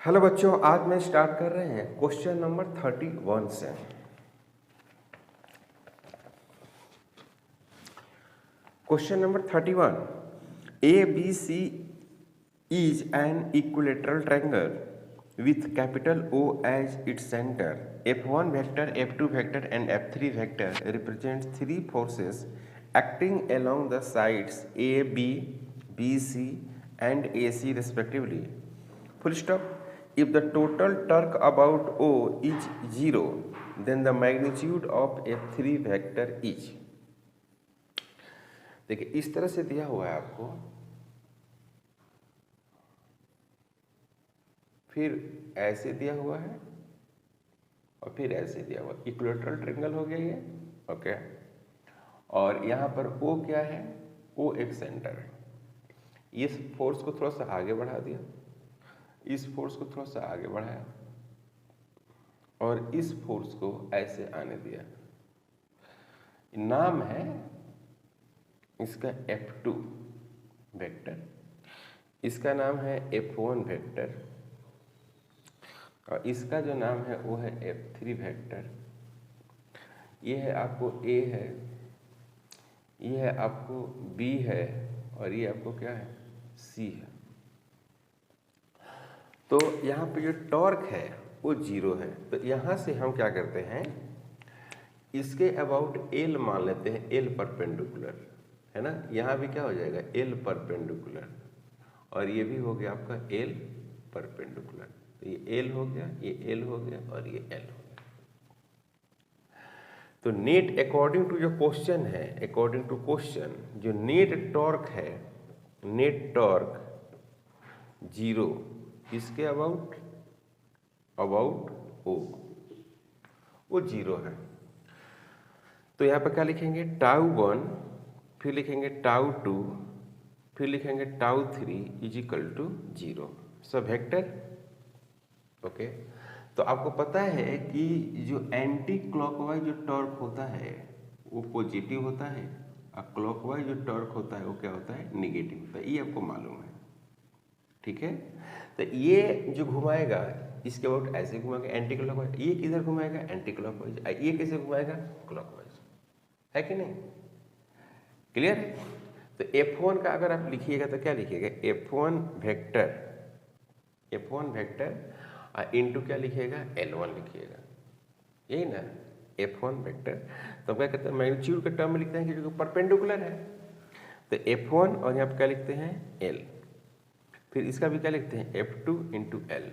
Hello बच्चों, आज मैं स्टार्ट कर रहे हैं क्वेश्चन नंबर 31 से। Question number 31, ABC is an equilateral triangle with capital O as its center. F1 vector, F2 vector and F3 vector represents three forces acting along the sides A, B, BC and AC respectively. Full stop. If the total torque about O is 0, then the magnitude of F3 vector is। देखिए इस तरह से दिया हुआ है आपको, फिर ऐसे दिया हुआ है और फिर ऐसे दिया हुआ। इक्विलेटरल ट्रायंगल हो गया ये, ओके। और यहाँ पर O क्या है? O एक सेंटर है। इस फोर्स को थोड़ा सा आगे बढ़ा दिया, इस फोर्स को थोड़ा सा आगे बढ़ाया और इस फोर्स को ऐसे आने दिया। नाम है इसका F2 वेक्टर, इसका नाम है F1 वेक्टर और इसका जो नाम है वो है F3 वेक्टर। ये है आपको A है, ये है आपको B है और ये आपको क्या है? C है। तो यहाँ पे जो टॉर्क है वो 0 है। तो यहाँ से हम क्या करते हैं, इसके अबाउट L मान लेते हैं, L परपेंडिकुलर है ना। यहाँ भी क्या हो जाएगा? L परपेंडिकुलर और ये भी हो गया आपका L परपेंडिकुलर। तो ये L हो गया, ये L हो गया और ये L हो गया। तो नेट अकॉर्डिंग टू जो क्वेश्चन है, अकॉर्डिंग टू क्वेश्चन जो नेट टॉर्क है, नेट टॉर्क 0 इसके अबाउट O वो 0 है। तो यहाँ पर क्या लिखेंगे? τ1, फिर लिखेंगे τ2, फिर लिखेंगे τ3 इज इक्वल टू 0। सब वेक्टर, ओके। तो आपको पता है कि जो एंटी क्लॉकवाइज जो टॉर्क होता है वो पॉजिटिव होता है और क्लॉकवाइज जो टॉर्क होता है वो क्या होता है? निगेटिव होता है। ये आपको मालूम है, ठीक है। तो ये जो घुमाएगा इसके अबाउट ऐसे घुमाएगा एंटी क्लॉकवाइज, ये किधर घुमाएगा? Anti clockwise. ये कैसे घुमाएगा? क्लॉकवाइज, है कि नहीं? क्लियर है? तो F1 का अगर आप लिखिएगा तो क्या लिखिएगा? F1 वेक्टर इनटू क्या लिखिएगा? L1 लिखिएगा, यही ना F1 वेक्टर। तो क्या कहते हैं? मैग्नीट्यूड के टर्म में लिखते हैं कि जो परपेंडिकुलर है। तो F1 और यहाँ पर क्या लिखते हैं? L। फिर इसका भी क्या लिखते हैं? F2 into L।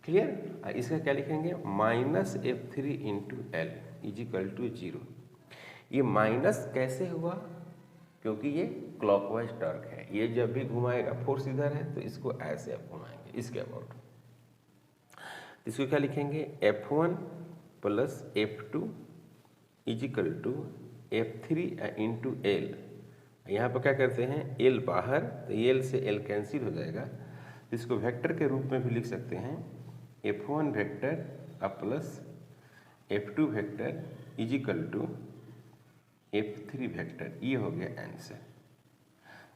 क्लियर? इसका क्या लिखेंगे? Minus F3 into L is equal to 0। ये माइनस कैसे हुआ? क्योंकि ये क्लॉकवाइज टॉर्क है। ये जब भी घुमाएगा, फोर्स इधर है तो इसको ऐसे आप घुमाएंगे इसके अबाउट। इसको क्या लिखेंगे? F1 plus F2 is equal to F3 into L। यहाँ पर क्या करते हैं? L बाहर, तो L से L कैंसिल हो जाएगा। इसको वेक्टर के रूप में भी लिख सकते हैं, F1 vector plus F2 vector is equal to F3 vector. ये हो गया आंसर।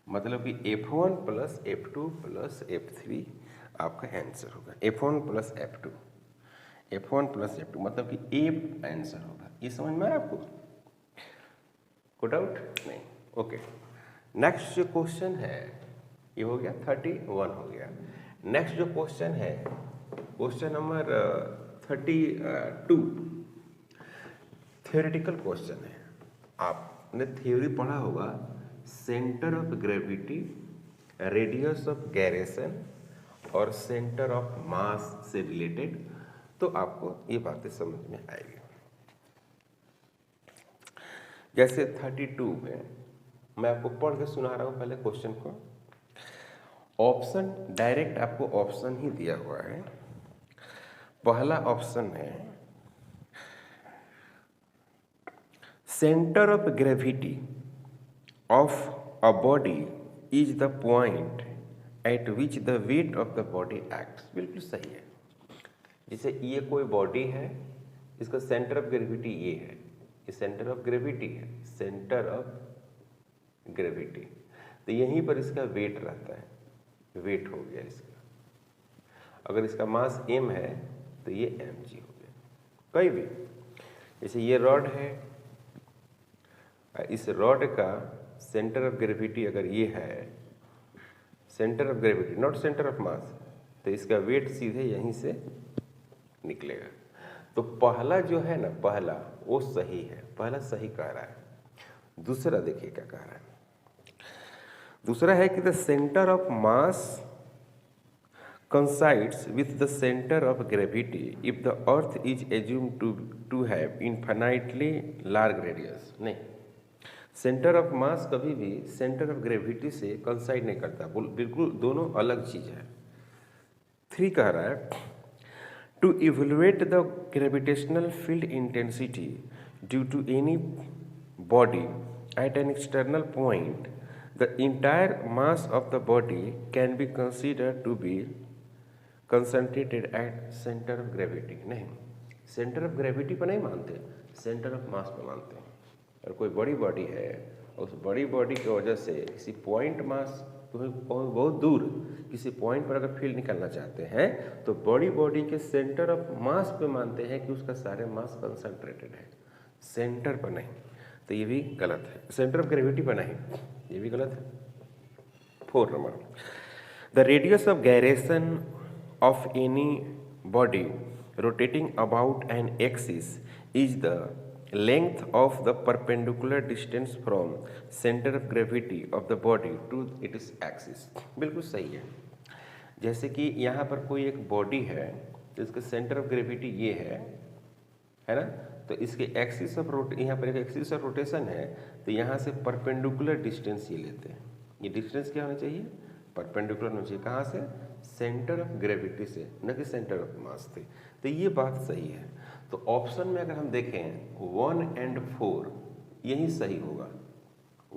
मतलब कि F1 plus F2 plus F3 आपका आंसर होगा। F1 plus F2, F1 plus F2 मतलब कि A आंसर होगा। ये समझ में आया आपको? को डाउट नहीं? ओके। नेक्स्ट जो क्वेश्चन है ये हो गया 31 हो गया। नेक्स्ट जो क्वेश्चन है क्वेश्चन नंबर 32, थ्योरेटिकल क्वेश्चन है। आपने थ्योरी पढ़ा होगा, centre of gravity, radius of gyration और सेंटर ऑफ मास से रिलेटेड। तो आपको ये बातें समझ में आएगी। जैसे 32 में मैं आपको पढ़ के सुना रहा हूँ पहले क्वेश्चन को। ऑप्शन डायरेक्ट आपको ऑप्शन ही दिया हुआ है। पहला ऑप्शन है centre of gravity of a body is the point eight which the weight of the body acts. बिल्कुल सही है। जैसे ये कोई बॉडी है, इसका सेंटर ऑफ ग्रेविटी ये है, ये सेंटर ऑफ ग्रेविटी है, सेंटर ऑफ ग्रेविटी। तो यहीं पर इसका वेट रहता है, वेट हो गया इसका। अगर इसका मास m है तो ये mg हो गया। कहीं भी जैसे ये रॉड है, इस रॉड का सेंटर ऑफ ग्रेविटी अगर ये है, centre of gravity not centre of mass, तो इसका वेट सीधे यहीं से निकलेगा। तो पहला जो है ना, पहला वो सही है, पहला सही कह रहा है। दूसरा देखिए क्या कह रहा है, दूसरा है कि the centre of mass coincides with the center of gravity if the earth is assumed to have infinitely large radius। नहीं, सेंटर ऑफ मास कभी भी सेंटर ऑफ ग्रेविटी से कंसाइड नहीं करता, बिल्कुल दोनों अलग चीज है। 3 कह रहा है to evaluate the gravitational field intensity due to any body at an external point the entire mass of the body can be considered to be concentrated at centre of gravity. नहीं, सेंटर ऑफ ग्रेविटी पर नहीं मानते, centre of मास पर मानते हैं। और कोई बड़ी बॉडी है, उस बड़ी बॉडी की वजह से किसी पॉइंट मास बहुत दूर किसी पॉइंट पर अगर फील्ड निकालना चाहते हैं तो बड़ी बॉडी के सेंटर ऑफ मास पे मानते हैं कि उसका सारे मास कंसंट्रेटेड है, सेंटर पर नहीं। तो ये भी गलत है, सेंटर ऑफ ग्रेविटी पर नहीं, ये भी गलत है। 4 number, the radius of gyration of any body rotating about an axis is the length of the perpendicular distance from center of gravity of the body to its axis। बिल्कुल सही है। जैसे कि यहाँ पर कोई एक बॉडी है जिसका सेंटर ऑफ ग्रेविटी ये है ना, तो इसके एक्सिस ऑफ यहाँ पर एक एक्सिस ऑफ रोटेशन है, तो यहाँ से परपेंडिकुलर डिस्टेंस ये लेते हैं। ये डिस्टेंस क्या होना चाहिए, परपेंडिकुलर होना चाहिए। कहाँ से, सेंटर ऑफ ग्रेविटी से, न कि सेंटर ऑफ मास से। तो ये बात सही है। तो ऑप्शन में अगर हम देखें 1 और 4 यही सही होगा,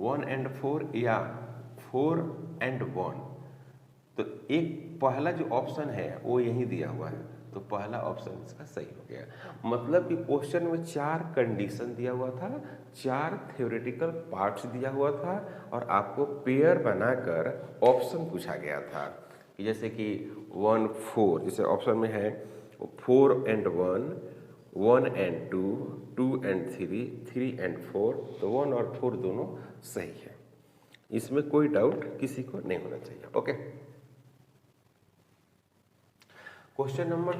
1 और 4 या 4 और 1। तो एक पहला जो ऑप्शन है वो यही दिया हुआ है, तो पहला ऑप्शन इसका सही हो गया। मतलब कि क्वेश्चन में 4 कंडीशन दिया हुआ था, 4 थ्योरेटिकल पार्ट्स दिया हुआ था और आपको पेयर बनाकर ऑप्शन पूछा गया था। जैसे कि 1 4, जैसे ऑप्शन में है 4 और 1, 1 और 2, 2 और 3, 3 और 4, तो 1 और 4 दोनों सही है। इसमें कोई डाउट किसी को नहीं होना चाहिए। Okay, question number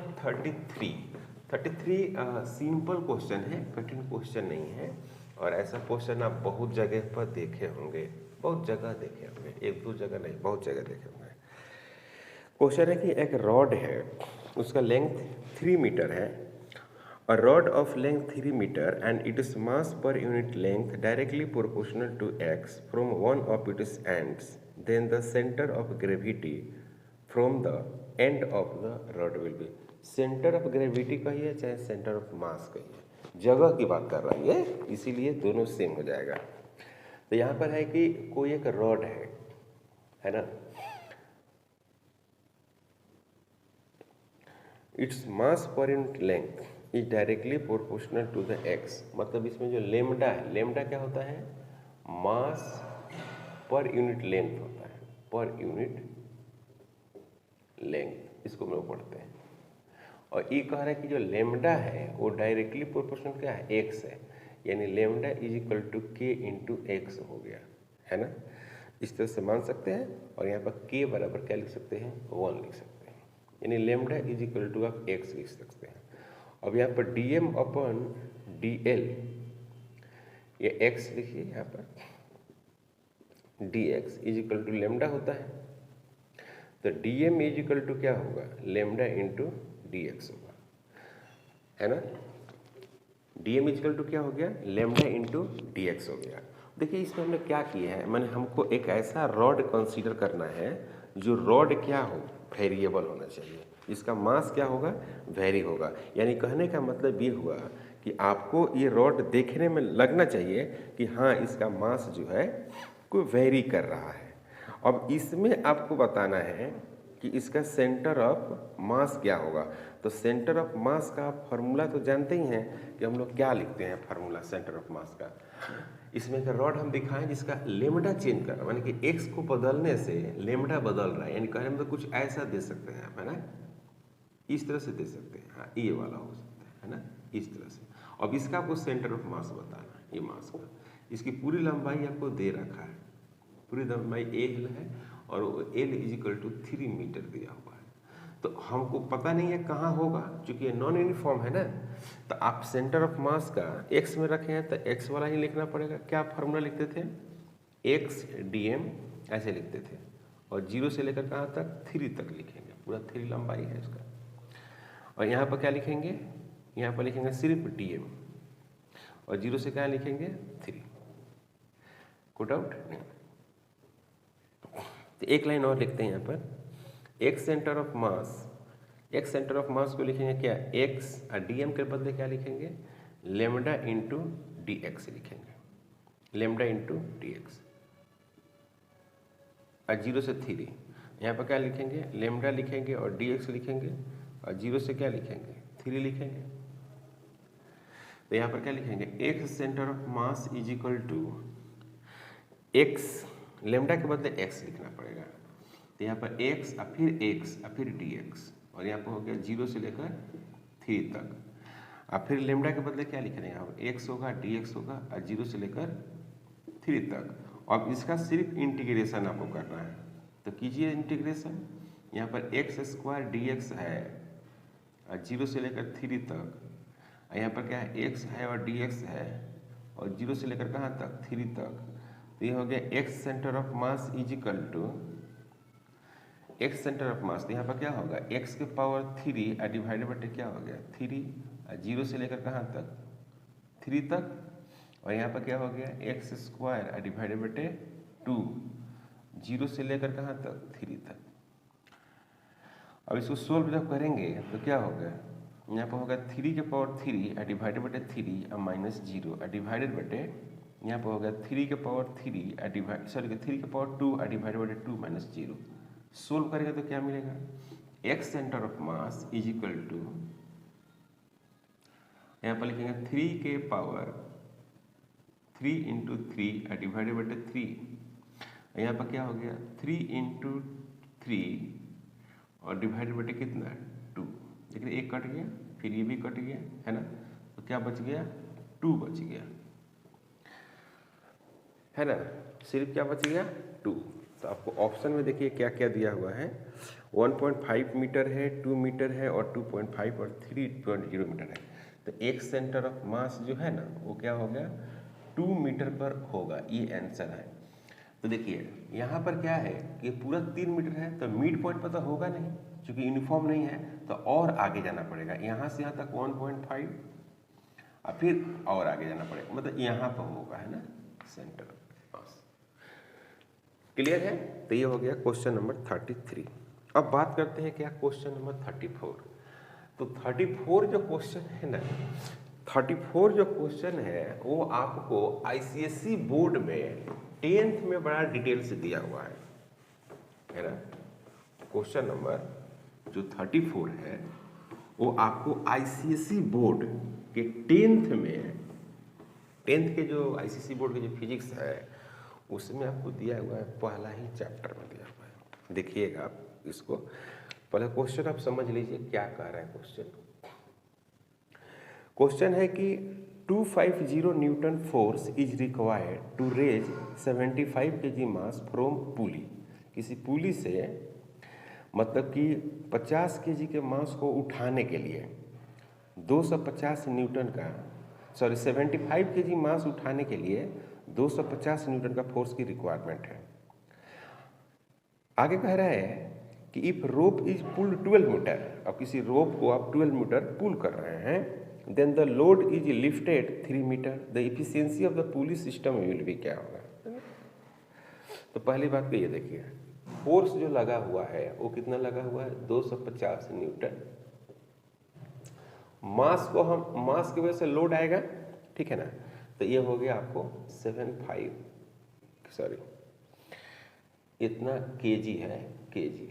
33 simple question है, कठिन क्वेश्चन नहीं है। और ऐसा क्वेश्चन आप बहुत जगह पर देखे होंगे, बहुत जगह देखे होंगे, 1-2 जगह नहीं, बहुत जगह देखे होंगे। क्वेश्चन है कि एक रॉड है, उसका लेंथ 3 मीटर है, a rod of length 3 metre and it is mass per unit length directly proportional to x from one of its ends, then the centre of gravity from the end of the rod will be. Centre of gravity कहिए चाहे centre of मास कहिए, जगह की बात कर रहा है ये, इसीलिए दोनों सेम हो जाएगा। तो यहाँ पर है कि कोई एक रॉड है ना, it's mass per unit length is directly proportional to the x। मतलब इसमें जो लेमडा है, लेमडा क्या होता है, मास पर यूनिट लेंथ होता है, पर यूनिट लेंथ, इसको हम लोग पढ़ते हैं। और ये कह रहा है कि जो लेमडा है वो डायरेक्टली प्रोपोर्शनल क्या है, x है, यानी lambda is equal to k into x हो गया, है ना। इस तरह से मान सकते हैं। और यहाँ पर k बराबर क्या लिख सकते हैं, 1 लिख सकते हैं, यानी लेमडा इज इक्वल टू आप x लिख सकते हैं। अब यहाँ पर dm अपन dl, ये x लिखिए, यहाँ पर dx is equal to lambda होता है, तो dm इज इक्वल टू क्या होगा, लेमडा इंटू dx होगा, है ना। dm इज इक्वल टू क्या हो गया, लेमडा इंटू dx हो गया। देखिए इसमें हमने क्या किया है, मैंने हमको एक ऐसा रॉड कंसीडर करना है जो रॉड क्या हो, वेरिएबल होना चाहिए, जिसका मास क्या होगा, वेरी होगा। यानी कहने का मतलब ये हुआ कि आपको ये रॉड देखने में लगना चाहिए कि हाँ इसका मास जो है कोई वेरी कर रहा है। अब इसमें आपको बताना है कि इसका सेंटर ऑफ मास क्या होगा। तो सेंटर ऑफ मास का फॉर्मूला तो जानते ही हैं कि हम लोग क्या लिखते हैं, फार्मूला सेंटर ऑफ मास का। इसमें का रॉड हम दिखाएं जिसका लेमडा चेंज कर रहा है, यानी कि एक्स को बदलने से लेमडा बदल रहा है, यानी कहने मतलब कुछ ऐसा दे सकते हैं आप, है ना। इस तरह से दे सकते हैं, हाँ ये वाला हो सकता है ना, इस तरह से। अब इसका आपको सेंटर ऑफ मास बताना है, ये मास का, इसकी पूरी लंबाई आपको दे रखा है, पूरी लंबाई एल है और एल इजिकल टू 3 मीटर दिया हुआ है। तो हमको पता नहीं है कहाँ होगा, चूंकि ये नॉन यूनिफॉर्म है ना, तो आप सेंटर ऑफ मास का एक्स में रखे हैं तो एक्स वाला ही लिखना पड़ेगा। क्या फॉर्मूला लिखते थे, एक्स dm ऐसे लिखते थे, और 0 से लेकर कहाँ तक, 3 तक लिखेंगे, पूरा 3 लंबाई है इसका। और यहाँ पर क्या लिखेंगे, यहाँ पर लिखेंगे सिर्फ dm, और 0 से क्या लिखेंगे 3। को डाउट नहीं। तो एक लाइन और लिखते हैं यहाँ पर, x centre of mass, x centre of मास को लिखेंगे क्या, एक्स, और dm के बदले क्या लिखेंगे, लेमडा इंटू डी एक्स लिखेंगे, लेमडा इंटू डी एक्स, और 0 से 3। यहाँ पर क्या लिखेंगे, लेमडा लिखेंगे और डी एक्स लिखेंगे, और 0 से क्या लिखेंगे 3 लिखेंगे। तो यहाँ पर क्या लिखेंगे, x centre of mass is equal to x, lambda के बदले एक्स लिखना पड़ेगा, तो यहाँ पर एक्स और फिर एक्स और फिर डी एक्स, और यहाँ पर हो गया 0 से लेकर 3 तक, और फिर लेमडा के बदले क्या लिख रहे हैं, यहाँ पर एक्स होगा, डी एक्स होगा, और 0 से लेकर 3 तक। अब इसका सिर्फ इंटीग्रेशन आपको करना है, तो कीजिए इंटीग्रेशन। यहाँ पर एक्स स्क्वायर डी एक्स है और 0 से लेकर 3 तक, और यहाँ पर क्या है, एक्स है और डी एक्स है, और 0 से लेकर कहाँ तक, 3 तक। तो ये हो गया x centre of mass is equal to x centre of mass, तो यहाँ पर क्या होगा, एक्स के पावर 3 डिवाइडेड बटे क्या हो गया 3, और 0 से लेकर कहाँ तक 3 तक, और यहाँ पर क्या हो गया एक्स स्क्वायर डिवाइडेड बटे 2, 0 से लेकर कहाँ तक 3 तक। अब इसको सोल्व जब करेंगे तो क्या होगा, यहाँ पर होगा 3 के पावर 3 डिवाइडेड बटे 3 और माइनस 0 डिवाइडेड बटे, यहाँ पर होगा 3 के पावर 3 डिवाइड, सॉरी 3 के पावर 2 डिवाइडेड बटे 2 माइनस 0। सोल्व करेंगे तो क्या मिलेगा, x centre of mass is equal to, यहाँ पर लिखेंगे 3 के पावर 3 इंटू 3 डिवाइडेड बटे 3, यहाँ पर क्या हो गया 3 इंटू 3 और डिवाइडेड बटे कितना 2, लेकिन एक कट गया, फिर ये भी कट गया है ना, तो क्या बच गया 2 बच गया है ना, सिर्फ क्या बच गया 2। तो आपको ऑप्शन में देखिए क्या क्या दिया हुआ है, 1.5 मीटर है, 2 मीटर है, और 2.5 और 3.0 मीटर है। तो एक सेंटर ऑफ मास जो है ना वो क्या हो गया 2 मीटर पर होगा, ये आंसर है। तो देखिए यहाँ पर क्या है कि पूरा 3 मीटर है, तो मिड पॉइंट पर तो होगा नहीं, क्योंकि यूनिफॉर्म नहीं है, तो और आगे जाना पड़ेगा, यहाँ से यहाँ तक 1.5 और फिर और आगे जाना पड़ेगा, मतलब यहाँ पर होगा है ना सेंटर। क्लियर है, तो ये हो गया क्वेश्चन नंबर 33। अब बात करते हैं क्या क्वेश्चन नंबर 34। तो 34 जो क्वेश्चन है ना, 34 जो क्वेश्चन है वो आपको आईसीएसई बोर्ड में 10th में बड़ा डिटेल से दिया हुआ है ना। क्वेश्चन नंबर जो 34 है वो आपको आईसीएसई बोर्ड के 10th में, 10th के जो आईसीएसई बोर्ड के जो फिजिक्स है उसमें आपको दिया हुआ है, पहला ही चैप्टर में दिया हुआ है। देखिएगा आप इसको, पहले क्वेश्चन आप समझ लीजिए क्या कह रहा है क्वेश्चन। क्वेश्चन है कि 250 newton force is required to raise 75 kg mass from pulley. किसी पुली से मतलब कि 50 kg के मास को उठाने के लिए 250 न्यूटन का, सॉरी 75 kg मास उठाने के लिए 250 न्यूटन का फोर्स की रिक्वायरमेंट है। आगे कह रहा है कि if rope is pulled 12 metre, अब किसी रोप को आप 12 मीटर पुल कर रहे हैं, then the load is lifted 3 metre, the efficiency of the pulley system will be, क्या होगा। तो पहली बात तो ये देखिए, फोर्स जो लगा हुआ है वो कितना लगा हुआ है 250 न्यूटन। मास को हम, मास की वजह से लोड आएगा, ठीक है ना, तो ये हो गया आपको 75, सॉरी इतना केजी है, केजी,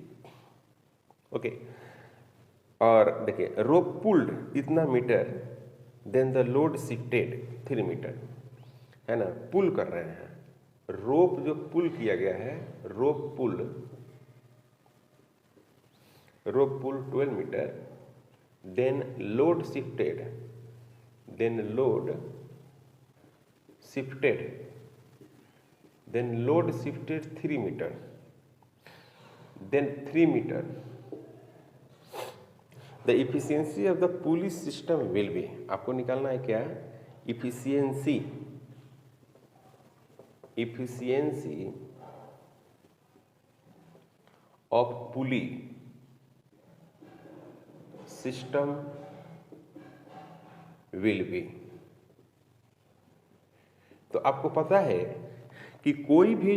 ओके। और देखिए रोप पुल्ड इतना metre, then the load shifted 3 metre, है ना, पुल कर रहे हैं। रोप जो पुल किया गया है, रोप पुल 12 metre, then load shifted, then load shifted 3 meter, then 3 meter, the efficiency of the pulley system will be, आपको निकालना है क्या, efficiency of pulley system will be। तो आपको पता है कि कोई भी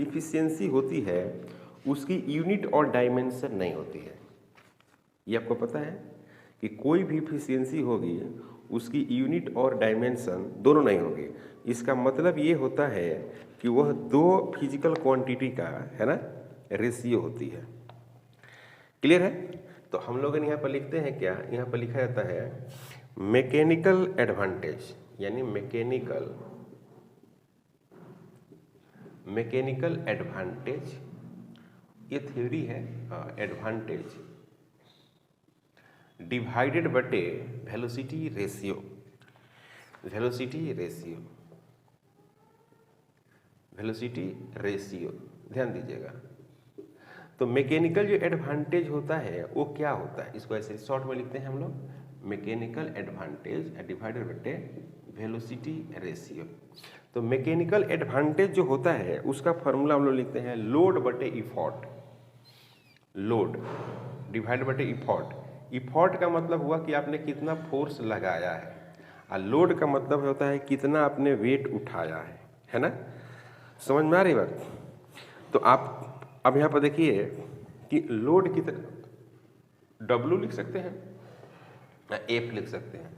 इफिशियंसी होती है उसकी यूनिट और डायमेंशन नहीं होती है। ये आपको पता है कि कोई भी इफिशियंसी होगी उसकी यूनिट और डायमेंशन दोनों नहीं होगी। इसका मतलब ये होता है कि वह दो फिजिकल क्वांटिटी का, है ना, रेशियो होती है। क्लियर है? तो हम लोग यहाँ पर लिखते हैं क्या, यहाँ पर लिखा जाता है मैकेनिकल एडवांटेज, यानी मैकेनिकल एडवांटेज, ये थ्योरी है, एडवांटेज डिवाइडेड बटे वेलोसिटी रेशियो, ध्यान दीजिएगा। तो मैकेनिकल जो एडवांटेज होता है वो क्या होता है, इसको ऐसे शॉर्ट में लिखते हैं हम लोग, मैकेनिकल एडवांटेज डिवाइडेड बटे वेलोसिटी रेशियो। तो मैकेनिकल एडवांटेज जो होता है उसका फॉर्मूला हम लोग लिखते हैं लोड बटे इफॉर्ट, लोड डिवाइड बटे इफॉर्ट। इफॉर्ट का मतलब हुआ कि आपने कितना फोर्स लगाया है, और लोड का मतलब होता है कितना आपने वेट उठाया है ना। समझ में आ रही बात? तो आप अब यहाँ पर देखिए कि लोड कितना, W लिख सकते हैं, F लिख सकते हैं।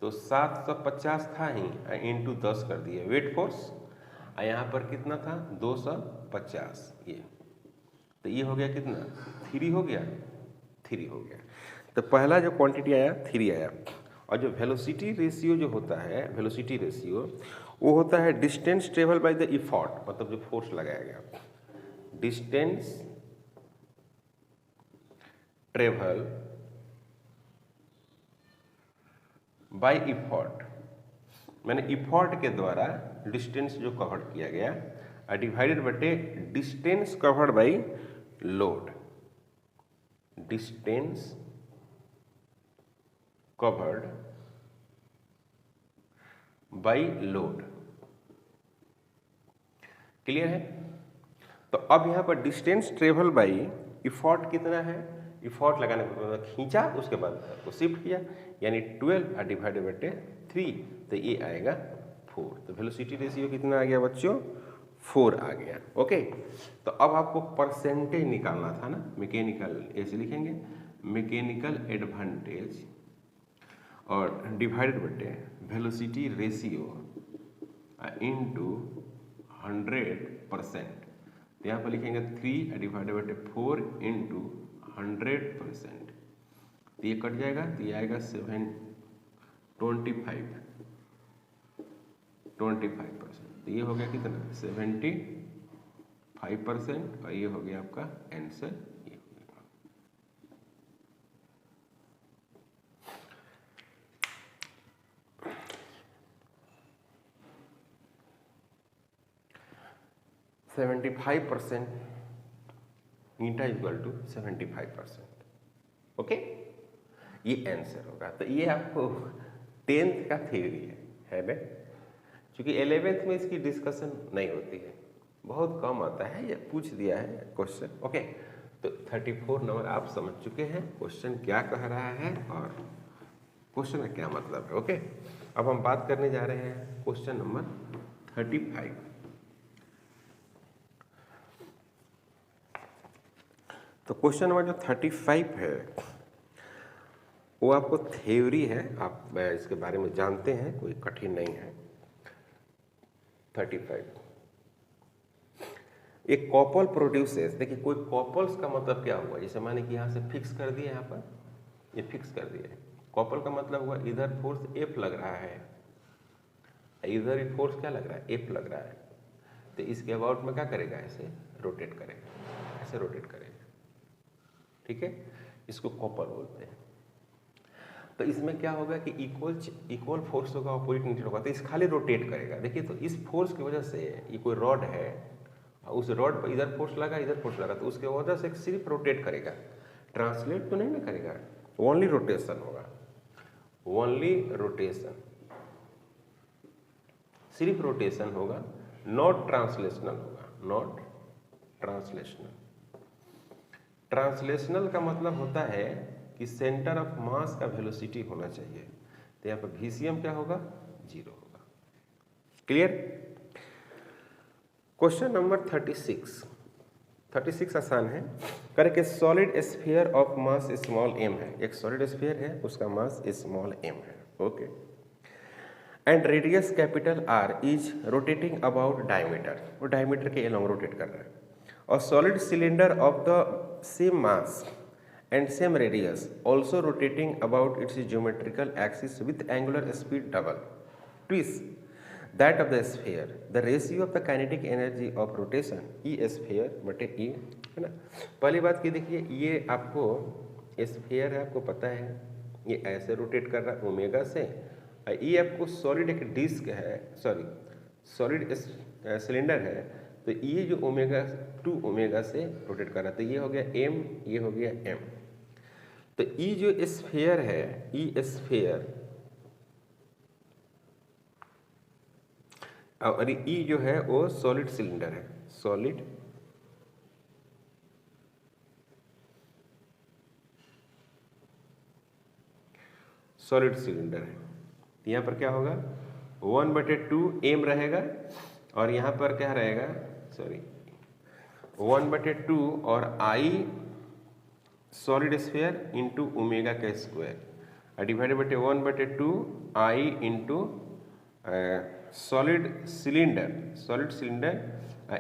तो 750 था ही, इंटू 10 कर दिए वेट फोर्स, और यहाँ पर कितना था 250, ये तो ये हो गया कितना, 3 हो गया, 3 हो गया। तो पहला जो क्वांटिटी आया 3 आया। और जो वेलोसिटी रेशियो जो होता है, वेलोसिटी रेशियो वो होता है distance travel by the effort, मतलब जो फोर्स लगाया गया, डिस्टेंस ट्रेवल बाय इफॉर्ट, मैंने इफॉर्ट के द्वारा डिस्टेंस जो कवर किया गया, डिवाइडेड बटे distance covered by load, distance covered by load. Clear है? तो अब यहां पर डिस्टेंस ट्रेवल बाय इफॉर्ट कितना है, इफॉर्ट लगाने को खींचा, उसके बाद उसको शिफ्ट किया, यानी 12 डिवाइडेड बटे 3, तो ये आएगा 4। तो वेलोसिटी रेशियो कितना आ गया बच्चों, 4 आ गया। ओके, तो अब आपको परसेंटेज निकालना था ना, मैकेनिकल, ऐसे लिखेंगे मैकेनिकल एडवांटेज और डिवाइडेड बटे वेलोसिटी रेशियो इनटू 100%। तो यहाँ पर लिखेंगे 3 डिवाइडेड बटे 4 इंटू 100%, तो ये कट जाएगा, तो ये आएगा 25%। तो ये हो गया कितना, 75%, और ये हो गया आपका answer. 75% eta equal to 75%। Okay, ये आंसर होगा। तो ये आपको 10th का थ्योरी है ना, क्योंकि 11th में इसकी डिस्कशन नहीं होती है, बहुत कम आता है, ये पूछ दिया है क्वेश्चन। ओके, तो 34 नंबर आप समझ चुके हैं क्वेश्चन क्या कह रहा है और क्वेश्चन का क्या मतलब है। ओके, अब हम बात करने जा रहे हैं क्वेश्चन नंबर 35। तो क्वेश्चन नंबर जो 35 है वो आपको थ्योरी है, आप इसके बारे में जानते हैं, कोई कठिन नहीं है। 35 एक कॉपल प्रोड्यूसेस, देखिए कोई कॉपल्स का मतलब क्या हुआ, जैसे माने कि यहाँ से फिक्स कर दिए, यहाँ पर ये फिक्स कर दिए। कॉपल का मतलब हुआ इधर फोर्स F लग रहा है, इधर फोर्स क्या लग रहा है, F लग रहा है, तो इसके अबाउट में क्या करेगा, ऐसे रोटेट करेगा, ऐसे रोटेट करेगा। ठीक है, इसको कॉपर बोलते हैं। तो इसमें क्या होगा कि इक्वल फोर्स होगा, ऑपोजिट न्यूट्रल होगा, तो इस खाली रोटेट करेगा। देखिए तो इस फोर्स की वजह से ये कोई रॉड है, उस रॉड पर इधर फोर्स लगा इधर फोर्स लगा, तो उसके वजह से सिर्फ रोटेट करेगा, ट्रांसलेट तो नहीं ना करेगा, ओनली रोटेशन होगा, ओनली रोटेशन, सिर्फ रोटेशन होगा, नॉट ट्रांसलेशनल होगा, नॉट ट्रांसलेशनल। ट्रांसलेशनल का मतलब होता है कि सेंटर ऑफ मास का वेलोसिटी होना चाहिए, तो यहाँ पर VCM क्या होगा, 0 होगा। क्लियर। क्वेश्चन नंबर 36 आसान है। करके solid sphere of mass small m है, एक सॉलिड स्फीयर है उसका मास स्मॉल m है, okay, and radius capital R is rotating about diameter, वो डायमीटर के अलोंग रोटेट कर रहा है, और solid cylinder of the same mass and same radius also rotating about its geometrical axis with angular speed double twice that of the sphere. The ratio of the kinetic energy of rotation E sphere बटे E है ना। पहली बात की देखिए, ये आपको sphere है, आपको पता है ये ऐसे रोटेट कर रहा है ओमेगा से, ये आपको सॉलिड एक डिस्क है, सॉरी सॉलिड सिलेंडर है, तो ये जो ओमेगा 2 ओमेगा से रोटेट कर रहा है, तो ये हो गया m, ये हो गया m। तो ई जो स्फीयर है, ई स्फीयर और ई जो है वो सॉलिड सिलेंडर है, सॉलिड सिलेंडर है। यहाँ पर क्या होगा 1/2 m रहेगा, और यहाँ पर क्या रहेगा, सॉरी 1/2 और I solid sphere into omega का स्क्वायर डिवाइडेड बटे 1/2 I into solid cylinder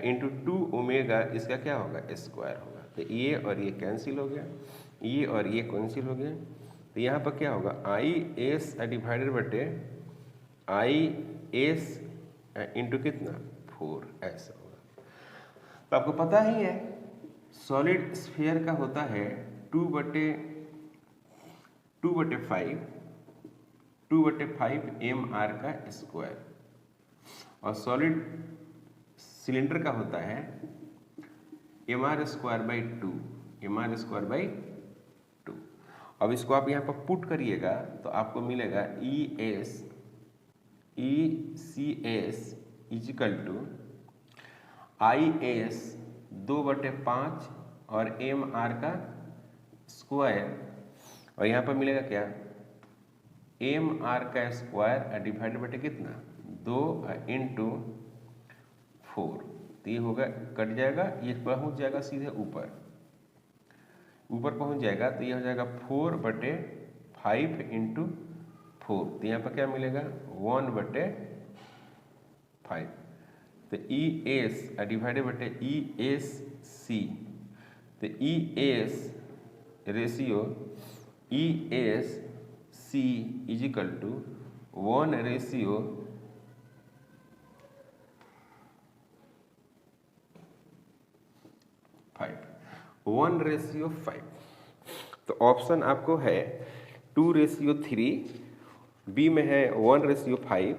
into 2 omega, इसका क्या होगा स्क्वायर होगा। तो ये और ये कैंसिल हो गया, ये और ये कैंसिल हो गया, तो यहाँ पर क्या होगा IS डिवाइडेड बटे IS इंटू कितना 4, ऐसा होगा। तो आपको पता ही है सॉलिड स्फीयर का होता है 2/5 mr का स्क्वायर, और सॉलिड सिलेंडर का होता है mr²/2। अब इसको आप यहाँ पर पुट करिएगा तो आपको मिलेगा ECS इजिकल टू IS 2/5 और mr का स्क्वायर, और यहाँ पर मिलेगा क्या mr का स्क्वायर डिवाइड बटे कितना 2 इंटू 4, तो ये होगा कट जाएगा, ये पहुँच जाएगा सीधे ऊपर पहुँच जाएगा, तो ये हो जाएगा 4/5 इंटू 4, तो यहाँ पर क्या मिलेगा 1/5, तो ES डिवाइडेड बटे ESC, तो ES ratio ESC is equal to 1/5। तो ऑप्शन आपको है 2/3, बी में है 1/5,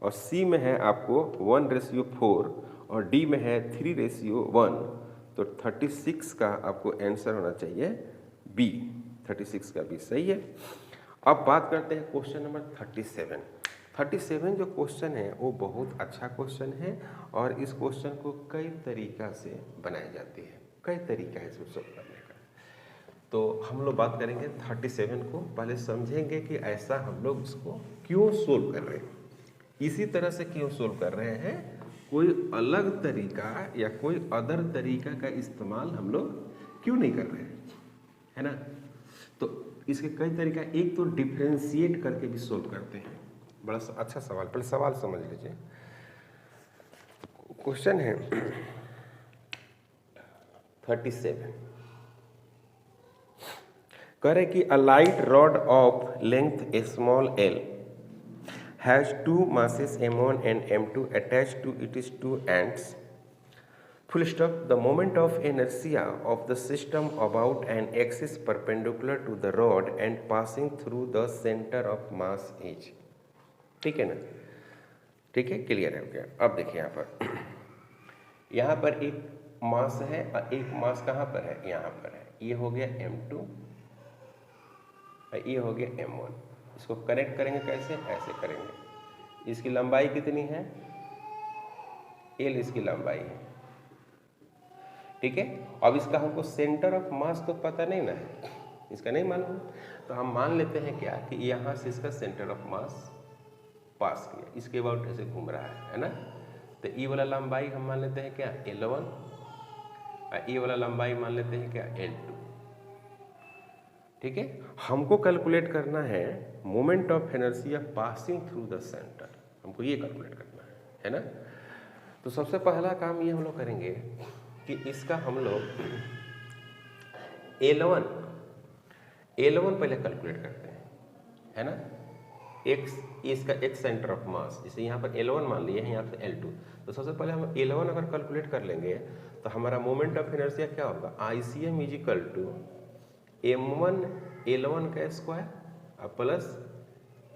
और सी में है आपको 1/4, और डी में है 3/1। तो 36 का आपको आंसर होना चाहिए बी, 36 का बी सही है। अब बात करते हैं क्वेश्चन नंबर 37 जो क्वेश्चन है वो बहुत अच्छा क्वेश्चन है, और इस क्वेश्चन को कई तरीका से बनाई जाती है, कई तरीका है इसको सोल्व करने का। तो हम लोग बात करेंगे 37 को, पहले समझेंगे कि ऐसा हम लोग इसको क्यों सोल्व कर रहे हैं, इसी तरह से क्यों सोल्व कर रहे हैं, कोई अलग तरीका या कोई अदर तरीका का इस्तेमाल हम लोग क्यों नहीं कर रहे हैं, है ना। तो इसके कई तरीका, एक तो डिफरेंशिएट करके भी सोल्व करते हैं, बड़ा अच्छा सवाल, पहले सवाल समझ लीजिए। क्वेश्चन है 37, करे कि a light rod of length small l has two masses m1 and m2 attached to its two ends full stop. The moment of inertia of the system about an axis perpendicular to the rod and passing through the center of mass is. ठीक है ना, ठीक है, clear है क्या? अब देखिए यहाँ पर एक मास है और एक मास कहाँ पर है, यहाँ पर है। ये हो गया m2 और ये हो गया m1। इसको कनेक्ट करेंगे कैसे, ऐसे करेंगे। इसकी लंबाई कितनी है, l इसकी लंबाई है, ठीक है। अब इसका हमको सेंटर ऑफ मास तो पता नहीं ना है, इसका नहीं मालूम, तो हम मान लेते हैं क्या कि यहाँ से इसका सेंटर ऑफ मास पास किया, इसके अबाउट ऐसे घूम रहा है ना। तो ये वाला लंबाई हम मान लेते हैं क्या, L1, और ये वाला लंबाई मान लेते हैं क्या, L2, ठीक है। हमको कैलकुलेट करना है moment of inertia passing through the centre, हमको ये कैलकुलेट करना है ना। तो सबसे पहला काम ये हम लोग करेंगे कि इसका हम लोग L1 पहले कैलकुलेट करते हैं, है ना। इसका x सेंटर ऑफ मास, जैसे यहाँ पर L1 मान लिए हैं, यहाँ पर L2। तो सबसे पहले हम L1 अगर कैलकुलेट कर लेंगे तो हमारा मोमेंट ऑफ इनर्शिया क्या होगा, ICM is equal to m1 L1 का स्क्वायर प्लस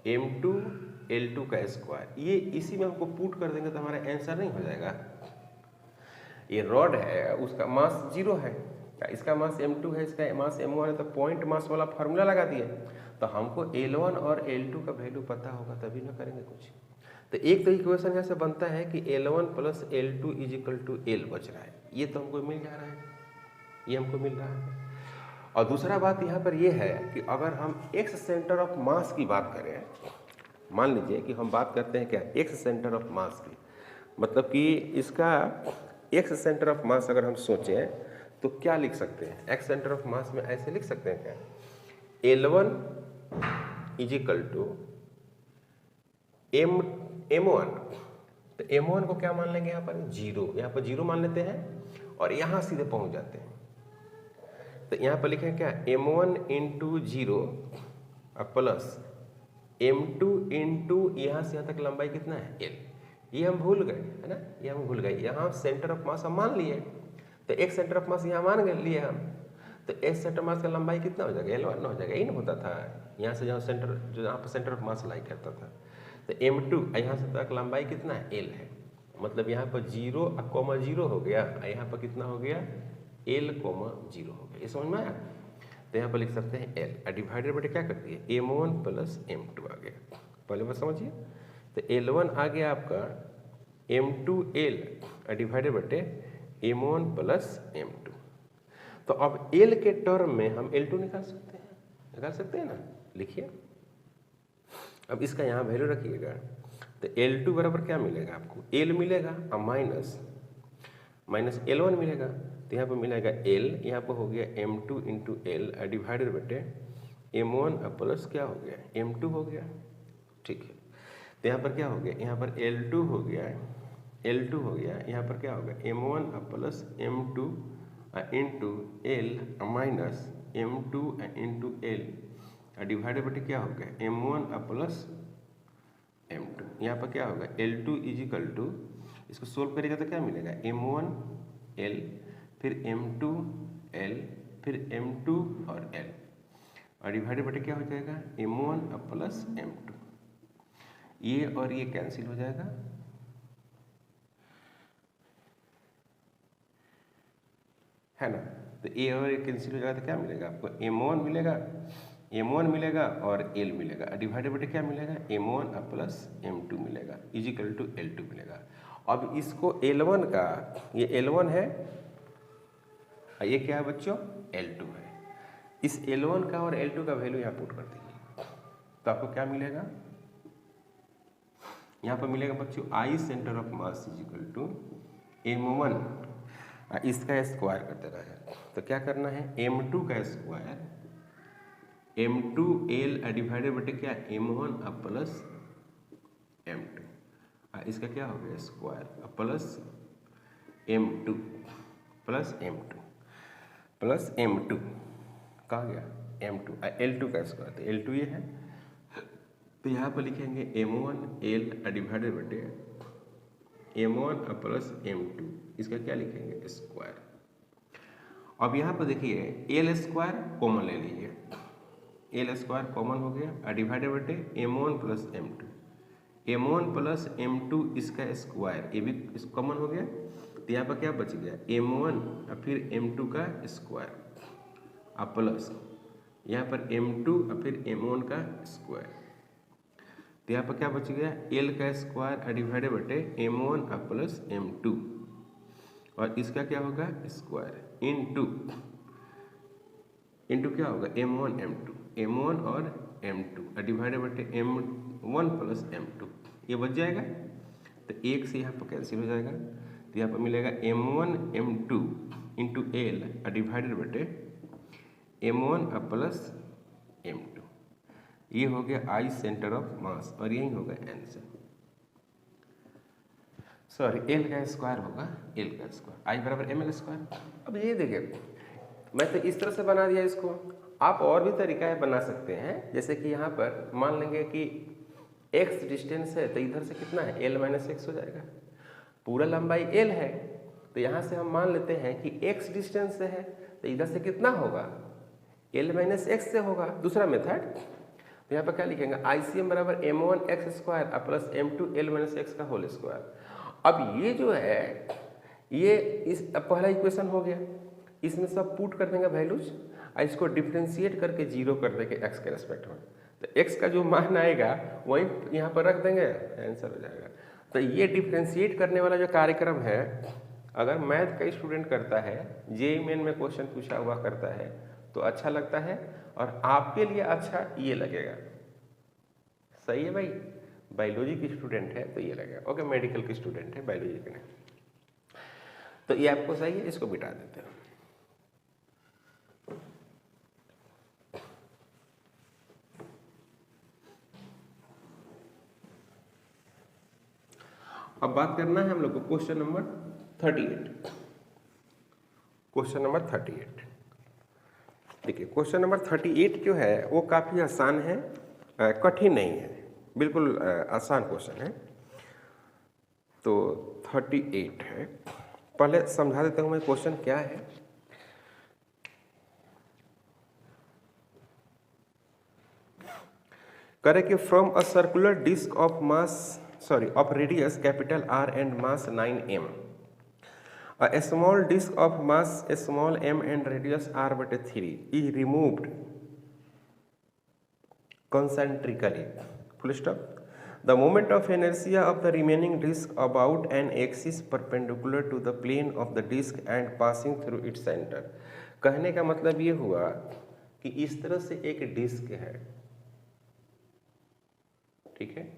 m2 L2 का स्क्वायर। ये इसी में हमको पुट कर देंगे तो हमारा आंसर नहीं हो जाएगा। ये रॉड है, उसका मास 0 है, इसका मास m2 है, इसका मास m1 है, तो पॉइंट मास वाला फार्मूला लगा दिए। तो हमको L1 और L2 का वैल्यू पता होगा तभी ना करेंगे कुछ। तो एक तो इक्वेशन यहाँ से बनता है कि L1 plus L2 is equal to L बच रहा है, ये तो हमको मिल जा रहा है, ये हमको मिल रहा है। और दूसरा बात यहाँ पर यह है कि अगर हम एक्स सेंटर ऑफ मास की बात करें, मान लीजिए कि हम बात करते हैं क्या, एक्स सेंटर ऑफ मास की, मतलब कि इसका एक्स सेंटर ऑफ मास अगर हम सोचें तो क्या लिख सकते हैं, एक्स सेंटर ऑफ मास में ऐसे लिख सकते हैं क्या, L1 is equal to M1। तो M1 को क्या मान लेंगे, यहाँ पर 0, यहाँ पर 0 मान लेते हैं और यहाँ सीधे पहुँच जाते हैं। तो यहाँ पर लिखें क्या, M1 into 0 plus M2 into यहाँ से यहाँ तक लंबाई कितना है, L। ये हम भूल गए, है ना, ये हम भूल गए। यहाँ सेंटर ऑफ मास हम मान लिए, तो एक सेंटर ऑफ मास यहाँ मान लिए हम, तो एक सेंटर मास का लंबाई कितना हो जाएगा, L1 हो जाएगा। यही ना होता था, यहाँ से जहाँ सेंटर, जो यहाँ पर सेंटर ऑफ मास लाई करता था, तो M2 यहाँ से तक लंबाई कितना है, L है। मतलब यहाँ पर 0,0 हो गया, यहाँ पर कितना हो गया, L,0 हो गया। ये समझ में आया। तो यहाँ पर लिख सकते हैं L डिवाइडेड बटे क्या करती है, M1 प्लस M2 आ गया। पहले बात समझिए, तो L1 आ गया आपका M2L डिवाइडेड बटे M1 प्लस M2। तो अब L के टर्म में हम L2 निकाल सकते हैं ना। लिखिए, अब इसका यहाँ वैल्यू रखिएगा, तो L2 बराबर क्या मिलेगा आपको, L मिलेगा और माइनस L1 मिलेगा। तो यहाँ पर मिलेगा L, यहाँ पर हो गया M2 इंटू L डिवाइडेड बटे M1 प्लस क्या हो गया, M2 हो गया, ठीक है। तो यहाँ पर क्या हो गया, यहाँ पर L2 हो गया, यहाँ पर क्या होगा, M1 plus M2 into L minus M2 into L divided बटे क्या हो गया, M1 प्लस M2। यहाँ पर क्या होगा, L2 इज इक्वल टू, इसको सोल्व करेगा तो क्या मिलेगा, M1 L फिर M2 L फिर M2 और L और डिवाइडेड बटे क्या हो जाएगा, M1 प्लस M2। ये और ये कैंसिल हो जाएगा, है ना। तो ये और ये कैंसिल हो जाएगा तो क्या मिलेगा आपको, M1 मिलेगा और L मिलेगा, डिवाइडेड बटे क्या मिलेगा, M1 प्लस M2 मिलेगा इज इक्वल टू L2 मिलेगा। अब इसको L1 का, ये L1 है, ये क्या है बच्चों, L2 है। इस L1 का और L2 का वैल्यू यहाँ पुट कर दीजिए, तो आपको क्या मिलेगा, यहाँ पर मिलेगा बच्चों I centre of mass is equal to M1, इसका स्क्वायर कर देना है। तो क्या करना है, M2 का स्क्वायर M2L डिवाइडेड बटे क्या, M1 प्लस M2, इसका क्या हो गया square plus M2 plus M2 कहाँ गया, M2 L2 का स्क्वायर, तो L2 ये है। तो यहाँ पर लिखेंगे M1L डिवाइडेड बटे m1 प्लस m2, इसका क्या लिखेंगे स्क्वायर। अब यहाँ पर देखिए एल स्क्वायर कॉमन ले लीजिए, एल स्क्वायर कॉमन हो गया, डिवाइडेड बटे m1 plus m2, m1 plus m2 इसका स्क्वायर, ये भी कॉमन हो गया। तो यहाँ पर क्या बच गया m1 और फिर m2 का स्क्वायर और प्लस यहाँ पर m2 और फिर m1 का स्क्वायर। तो यहाँ पर क्या बच गया l का स्क्वायर डिवाइडेड बटे m1 और प्लस m2, और इसका क्या होगा स्क्वायर इंटू क्या होगा m1 m2, m1 और m2 डिवाइडेड बटे m1 प्लस m2, ये बच जाएगा। तो एक से यहाँ पर कैंसिल हो जाएगा, तो यहाँ पर मिलेगा m1 m2 into L divided बटे m1 प्लस m2, ये हो गया आई सेंटर ऑफ मास और यही होगा आंसर। सॉरी एल का स्क्वायर होगा, एल का स्क्वायर आई बराबर एम एल स्क्वायर। अब ये देखिए मैं तो इस तरह से बना दिया इसको, आप और भी तरीका है बना सकते हैं। जैसे कि यहाँ पर मान लेंगे कि x डिस्टेंस है तो इधर से कितना है l माइनस एक्स हो जाएगा, पूरा लंबाई l है तो यहाँ से हम मान लेते हैं कि x डिस्टेंस से है तो इधर से कितना होगा l माइनस एक्स से होगा। दूसरा मेथड तो यहाँ पर क्या लिखेंगे ICM बराबर m1 x square plus m2 l minus x का होल स्क्वायर। अब ये जो है ये इस पहला इक्वेशन हो गया, इसमें सब पुट कर देंगे वैल्यूज और इसको डिफ्रेंशिएट करके जीरो कर देंगे x के रेस्पेक्ट में, तो x का जो मान आएगा वही यहाँ पर रख देंगे, आंसर हो जाएगा। तो ये डिफ्रेंशिएट करने वाला जो कार्यक्रम है अगर मैथ का स्टूडेंट करता है, जेईई मेन में क्वेश्चन पूछा हुआ करता है तो अच्छा लगता है और आपके लिए अच्छा ये लगेगा। सही है भाई, बायोलॉजी की स्टूडेंट है तो ये लगेगा, ओके मेडिकल की स्टूडेंट है बायोलॉजी के नहीं, तो ये आपको सही है, इसको बिठा देते हैं। अब बात करना है हम लोग को क्वेश्चन नंबर 38। क्वेश्चन नंबर 38 देखिए, क्वेश्चन नंबर 38 जो है वो काफ़ी आसान है, कठिन नहीं है, बिल्कुल आसान क्वेश्चन है। तो 38 है, पहले समझा देता हूँ मैं क्वेश्चन क्या है। करें कि from a circular disc of radius capital R and mass 9m, a small disk of mass small m and radius r/3 is removed concentrically. Full stop. The moment of inertia of the remaining disk about an axis perpendicular to the plane of the disk and passing through its center. कहने का मतलब ये हुआ कि इस तरह से एक डिस्क है, ठीक है,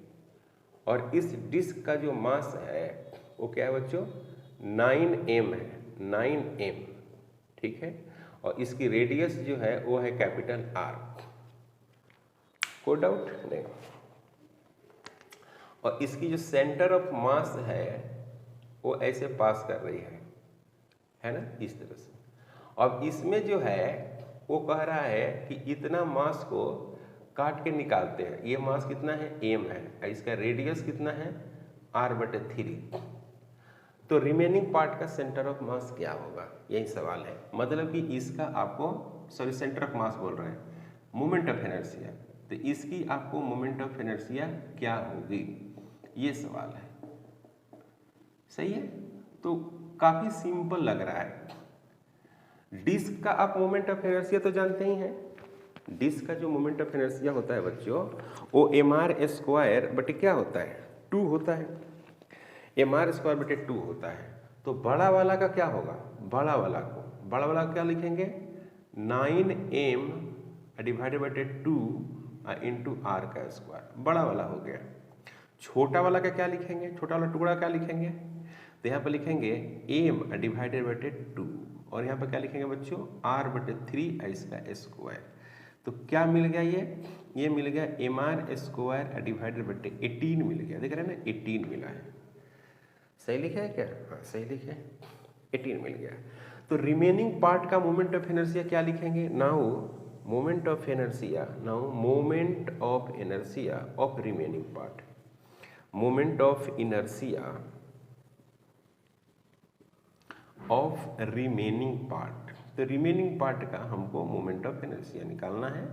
और इस डिस्क का जो मास है वो क्या है बच्चों 9m है, 9m, ठीक है, और इसकी रेडियस जो है वो है कैपिटल R, कोई डाउट नहीं, और इसकी जो सेंटर ऑफ मास है वो ऐसे पास कर रही है ना, इस तरह से। अब इसमें जो है वो कह रहा है कि इतना मास को काट के निकालते हैं, ये मास कितना है m है, इसका रेडियस कितना है r/3, तो रिमेनिंग पार्ट का सेंटर ऑफ मास क्या होगा, यही सवाल है। मतलब कि इसका आपको सेंटर ऑफ मास बोल रहे हैं, मोमेंट ऑफ इनर्शिया, तो इसकी आपको मोमेंट ऑफ इनर्शिया क्या होगी, ये सवाल है। सही है, तो काफी सिंपल लग रहा है। डिस्क का आप मोमेंट ऑफ इनर्शिया तो जानते ही हैं, डिस्क का जो मोमेंट ऑफ इनर्शिया होता है बच्चों वो mr² बटे क्या होता है 2 होता है, mr² बटे 2 होता है। तो बड़ा वाला का क्या होगा, बड़ा वाला क्या लिखेंगे 9m डिवाइडेड बटे 2 इंटू r का स्क्वायर, बड़ा वाला हो गया। छोटा वाला का क्या लिखेंगे, छोटा वाला टुकड़ा क्या लिखेंगे, तो यहाँ पर लिखेंगे m डिवाइडेड बटे 2 और यहाँ पर क्या लिखेंगे बच्चों r/3 इसका स्क्वायर। तो क्या मिल गया, ये मिल गया mr² डिवाइडेड बटे 18 मिल गया, देख रहे हैं ना 18 मिला है। सही लिखा है क्या, हाँ सही लिखा है, 18 मिल गया। तो रिमेनिंग पार्ट का मोमेंट ऑफ इनर्शिया क्या लिखेंगे, now moment of inertia of remaining part, moment of inertia of remaining part. तो रिमेनिंग पार्ट का हमको मोमेंट ऑफ इनर्शिया निकालना है।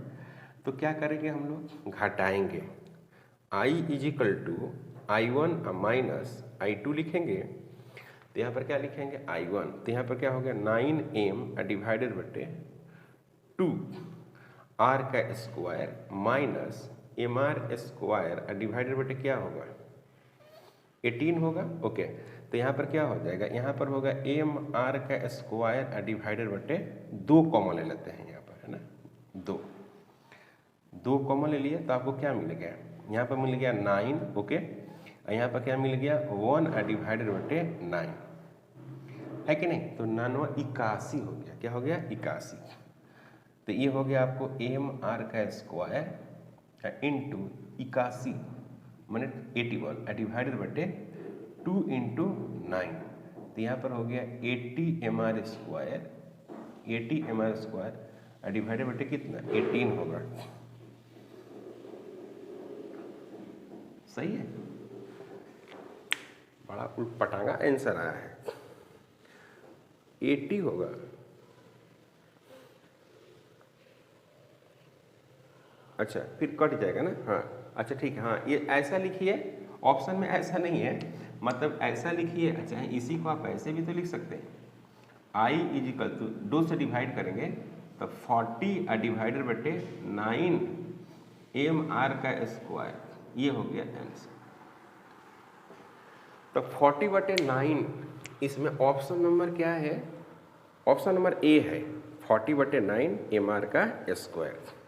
तो क्या करेंगे हम लोग, घटाएंगे। I is equal to I1 minus I2 लिखेंगे। तो यहाँ पर क्या लिखेंगे, I1, तो यहाँ पर क्या हो गया 9m डिवाइडेड बटे 2 R का square minus MR square divided बटे क्या होगा 18 होगा। ओके, तो यहाँ पर क्या हो जाएगा, यहाँ पर होगा MR का स्क्वायर डिवाइडेड बटे 2 कॉमन ले लेते हैं यहाँ पर, है ना, 2 कॉमन ले लिए तो आपको क्या मिल गया, यहाँ पर मिल गया 9। ओके, यहाँ पर क्या मिल गया 1 डिवाइडेड बटे 9, है कि नहीं। तो 9 81 हो गया, क्या हो गया 81। तो ये हो गया आपको MR का स्क्वायर इंटू 81 मैंने 81 डिवाइडेड बटे 2 इंटू 9। तो यहाँ पर हो गया 80 MR square, 80 MR square divided बटे कितना 18 होगा। सही है, बड़ा उलटपटांगा आंसर आया है, 80 होगा। अच्छा, फिर कट जाएगा ना, हाँ अच्छा ठीक है, हाँ ये ऐसा लिखिए, ऑप्शन में ऐसा नहीं है, मतलब ऐसा लिखिए। अच्छा, इसी को आप ऐसे भी तो लिख सकते हैं, आई इज इक्वल टू 2 से डिवाइड करेंगे तो 40 डिवाइडेड बटे 9 MR का स्क्वायर, ये हो गया आंसर। तो 40 बटे 9, इसमें ऑप्शन नंबर क्या है, ऑप्शन नंबर ए है 40 बटे 9 MR का स्क्वायर।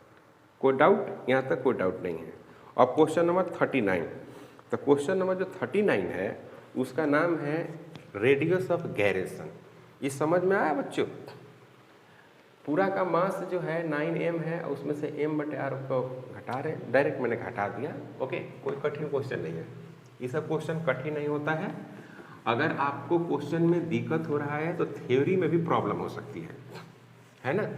कोई डाउट, यहाँ तक कोई डाउट नहीं है। और क्वेश्चन नंबर 39, तो क्वेश्चन नंबर जो 39 है उसका नाम है रेडियस ऑफ गैरेशन। ये समझ में आया बच्चों, पूरा का मास जो है 9m है, उसमें से m बटे r को घटा रहे हैं, डायरेक्ट मैंने घटा दिया। ओके, कोई कठिन क्वेश्चन नहीं है, ये सब क्वेश्चन कठिन नहीं होता है। अगर आपको क्वेश्चन में दिक्कत हो रहा है तो थ्योरी में भी प्रॉब्लम हो सकती है ना।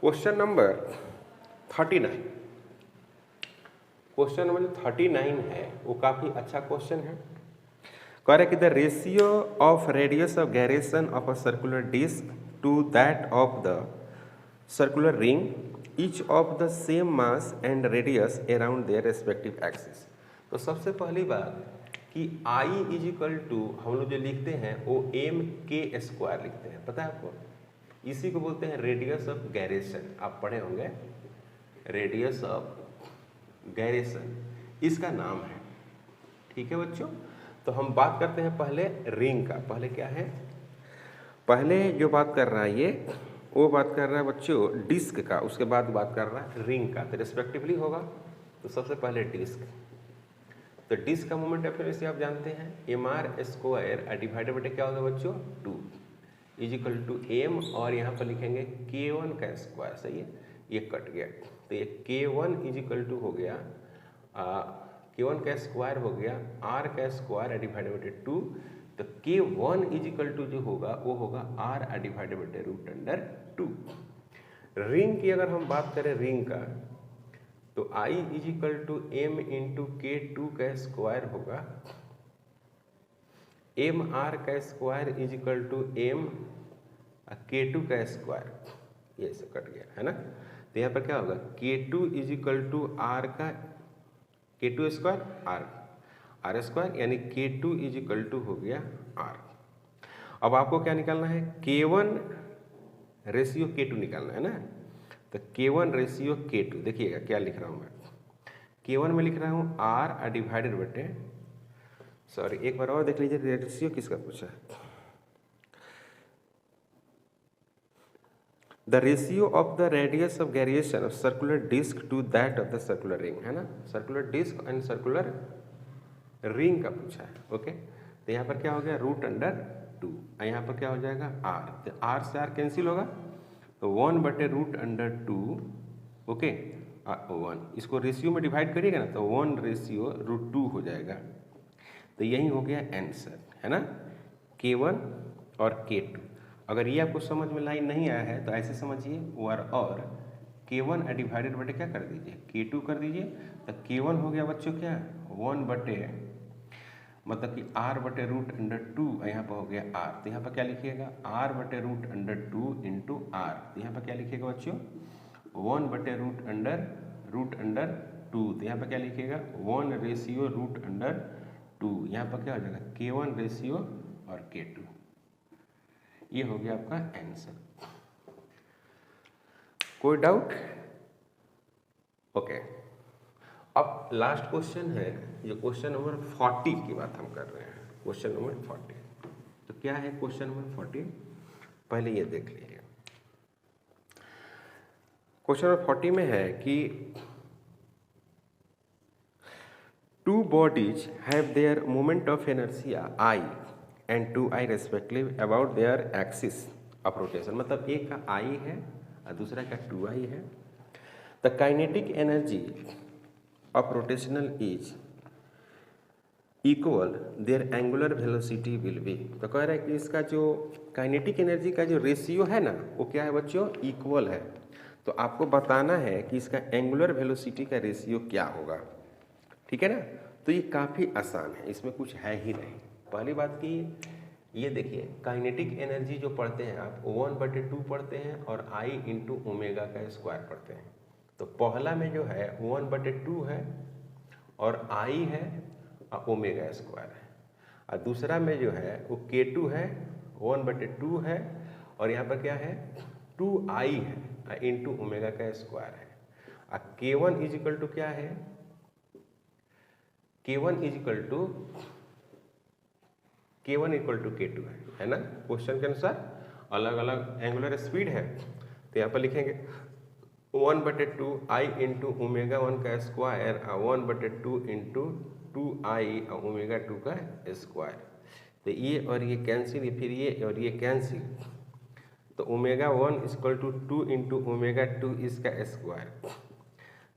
क्वेश्चन नंबर 39, क्वेश्चन नंबर 39 है वो काफी अच्छा क्वेश्चन है। कह रहे कि the ratio of radius of gyration of a circular disc to that of the circular ring, each of the same mass and radius around their respective axis. तो सबसे पहली बात कि आई इज इक्वल टू हम लोग जो लिखते हैं वो MK स्क्वायर लिखते हैं, पता है आपको, इसी को बोलते हैं रेडियस ऑफ गैरेशन। आप पढ़े होंगे रेडियस ऑफ गैरेशन, इसका नाम है। ठीक है बच्चों, तो हम बात करते हैं पहले रिंग का। पहले क्या है, पहले जो बात कर रहा है ये, वो बात कर रहा है बच्चों डिस्क का, उसके बाद बात कर रहा है रिंग का, तो रिस्पेक्टिवली होगा। तो सबसे पहले डिस्क, तो डिस्क का मोमेंट ऑफ इनर्शिया आप जानते हैं MR स्क्वायर डिवाइडेड बटे क्या होगा बच्चों 2 इज इक्वल टू M, और यहाँ पर लिखेंगे K1 का स्क्वायर। सही है, ये कट गया, तो ये K1 इज इक्वल टू हो गया K1 का स्क्वायर हो गया R का स्क्वायर डिवाइडेड बटे 2। तो K1 इज इक्वल टू जो होगा वो होगा R डिवाइडेड बटे √2। रिंग की अगर हम बात करें रिंग का, तो I is equal to M into K2 का स्क्वायर होगा, MR का square is equal to M K2 का स्क्वायर, ये से कट गया है ना। तो यहाँ पर क्या होगा K2 is equal to R का K2 स्क्वायर R स्क्वायर, यानी K2 इज इक्वल टू हो गया R। अब आपको क्या निकालना है, K1 रेशियो K2 निकालना है ना। तो K1 रेशियो K2, देखिएगा क्या लिख रहा हूँ मैं, K1 में लिख रहा हूँ R डिवाइडेड बटे, सॉरी एक बार और देख लीजिए रेशियो किसका पूछा है, the ratio of the radius of gyration of circular disc to that of the circular ring, है ना। Circular disc and circular ring का पूछा है। ओके, तो यहाँ पर क्या हो गया √2, यहाँ पर क्या हो जाएगा R, तो R से R कैंसिल होगा, तो 1 बटे √2। ओके, 1 इसको रेशियो में डिवाइड करिएगा ना, तो 1 रेशियो √2 हो जाएगा। तो यही हो गया आंसर, है ना, K1 और K2। अगर ये आपको समझ में लाइन नहीं आया है तो ऐसे समझिए और K1 डिवाइडेड बटे क्या कर दीजिए K2 कर दीजिए, तो K1 हो गया बच्चों क्या 1 बटे मतलब कि R बटे रूट अंडर 2, यहाँ पर हो गया R, तो यहाँ पर क्या लिखिएगा R बटे रूट अंडर 2 इंटू R, तो यहाँ पर क्या लिखिएगा बच्चों 1 बटे रूट अंडर 2, तो यहाँ पर क्या लिखिएगा 1 रेशियो रूट अंडर 2, यहाँ पर क्या हो जाएगा K1 रेशियो और K2। ये हो गया आपका आंसर। कोई डाउट? ओके, अब लास्ट क्वेश्चन है, जो क्वेश्चन नंबर 40 की बात हम कर रहे हैं, क्वेश्चन नंबर 40। तो क्या है क्वेश्चन नंबर 40, पहले ये देख लीजिए। क्वेश्चन नंबर 40 में है कि two bodies have their moment of inertia I and 2I respectively about their axis of rotation, मतलब एक का I है और दूसरा का 2I है। The kinetic energy of rotational is equal their angular velocity will be, तो कह रहा है कि इसका जो काइनेटिक एनर्जी का जो रेशियो है ना वो क्या है बच्चों इक्वल है, तो आपको बताना है कि इसका एंगुलर वेलोसिटी का रेशियो क्या होगा। ठीक है ना, तो ये काफ़ी आसान है, इसमें कुछ है ही नहीं। पहली बात की ये देखिए काइनेटिक एनर्जी जो पढ़ते हैं आप 1/2 पढ़ते हैं और I इंटू ओमेगा का स्क्वायर पढ़ते हैं। तो पहला में जो है 1/2 है और I है और ओमेगा स्क्वायर है, और दूसरा में जो है वो K2 है 1/2 है और यहाँ पर क्या है 2I है इंटू ओमेगा का स्क्वायर है, और K1 इज इक्वल टू क्या है K1 इक्वल टू K2 है ना। क्वेश्चन के अनुसार अलग अलग एंगुलर स्पीड है, तो यहाँ पर लिखेंगे 1/2 I इंटू ओमेगा 1 का स्क्वायर और 1/2 इंटू 2I और ओमेगा 2 का स्क्वायर, तो ये और ये कैंसिल, फिर ये और ये कैंसिल, तो omega 1 equal to 2 into omega 2 इसका स्क्वायर,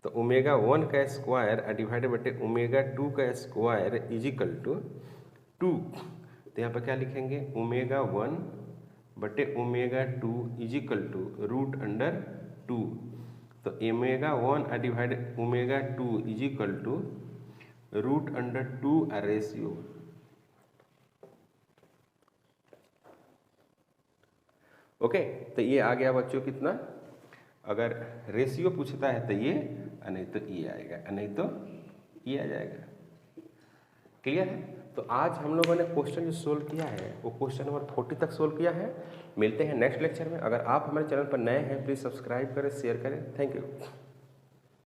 तो ओमेगा 1 का स्क्वायर डिवाइडेड बटे ओमेगा 2 का स्क्वायर इज इक्वल टू 2, तो यहाँ पर क्या लिखेंगे ओमेगा 1 बटे omega 2 is equal to root under 2, तो omega 1 divided omega 2 is equal to root under 2 ratio. Okay, तो ये आ गया बच्चों कितना, अगर रेशियो पूछता है तो ये, नहीं तो ये आएगा, नहीं तो ये आ जाएगा। क्लियर है? तो आज हम लोगों ने क्वेश्चन जो सोल्व किया है वो क्वेश्चन नंबर 40 तक सोल्व किया है। मिलते हैं नेक्स्ट लेक्चर में। अगर आप हमारे चैनल पर नए हैं प्लीज़ सब्सक्राइब करें, शेयर करें। Thank you.